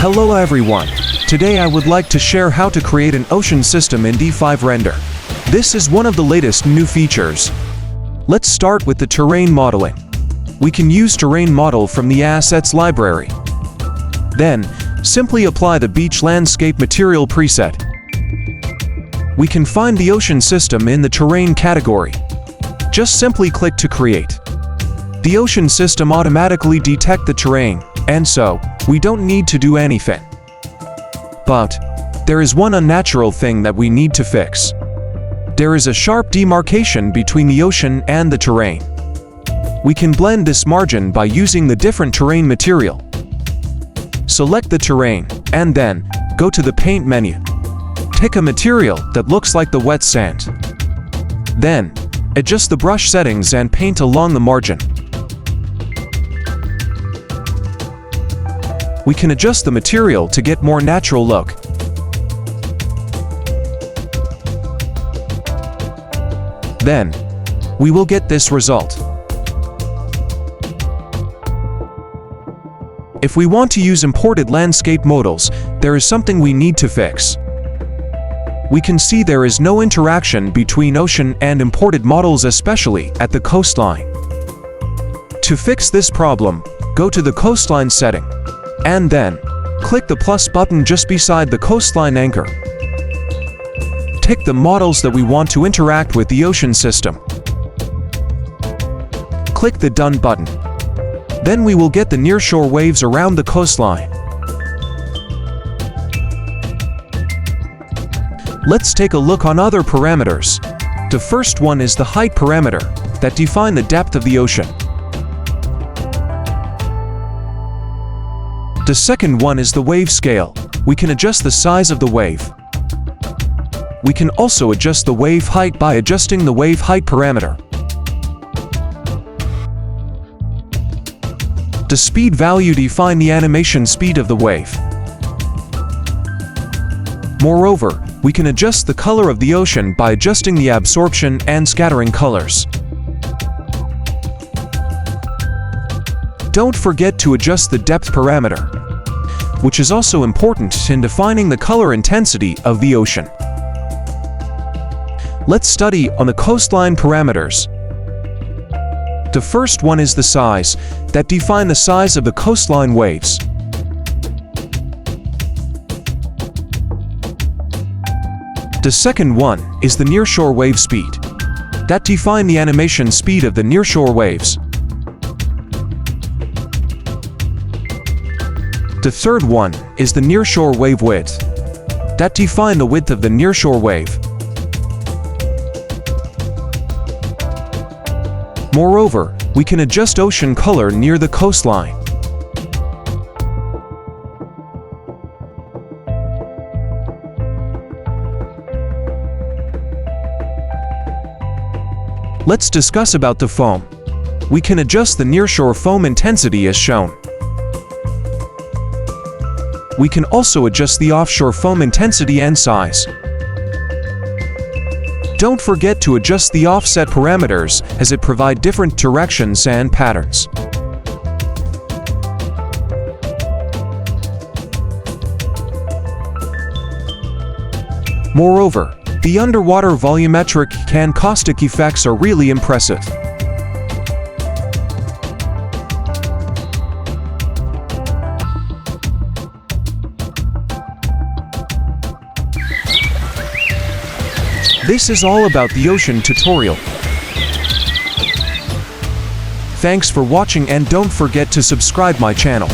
Hello everyone. Today I would like to share how to create an ocean system in D5 Render. This is one of the latest new features. Let's start with the terrain modeling. We can use terrain model from the assets library. Then, simply apply the beach landscape material preset. We can find the ocean system in the terrain category. Just simply click to create. The ocean system automatically detects the terrain, and so, we don't need to do anything. But, there is one unnatural thing that we need to fix. There is a sharp demarcation between the ocean and the terrain. We can blend this margin by using the different terrain material. Select the terrain, and then, go to the Paint menu. Pick a material that looks like the wet sand. Then, adjust the brush settings and paint along the margin. We can adjust the material to get more natural look. Then, we will get this result. If we want to use imported landscape models, there is something we need to fix. We can see there is no interaction between ocean and imported models, especially at the coastline. To fix this problem, go to the coastline setting, and then, click the plus button just beside the coastline anchor. Tick the models that we want to interact with the ocean system. Click the Done button. Then we will get the nearshore waves around the coastline. Let's take a look on other parameters. The first one is the height parameter, that define the depth of the ocean. The second one is the wave scale. We can adjust the size of the wave. We can also adjust the wave height by adjusting the wave height parameter. The speed value define the animation speed of the wave. Moreover, we can adjust the color of the ocean by adjusting the absorption and scattering colors. Don't forget to adjust the depth parameter, which is also important in defining the color intensity of the ocean. Let's study on the coastline parameters. The first one is the size, that define the size of the coastline waves. The second one is the nearshore wave speed, that define the animation speed of the nearshore waves. The third one is the nearshore wave width, that define the width of the nearshore wave. Moreover, we can adjust ocean color near the coastline. Let's discuss about the foam. We can adjust the nearshore foam intensity as shown. We can also adjust the offshore foam intensity and size. Don't forget to adjust the offset parameters as it provide different directions and patterns. Moreover, the underwater volumetric and caustic effects are really impressive. This is all about the ocean tutorial. Thanks for watching and don't forget to subscribe my channel.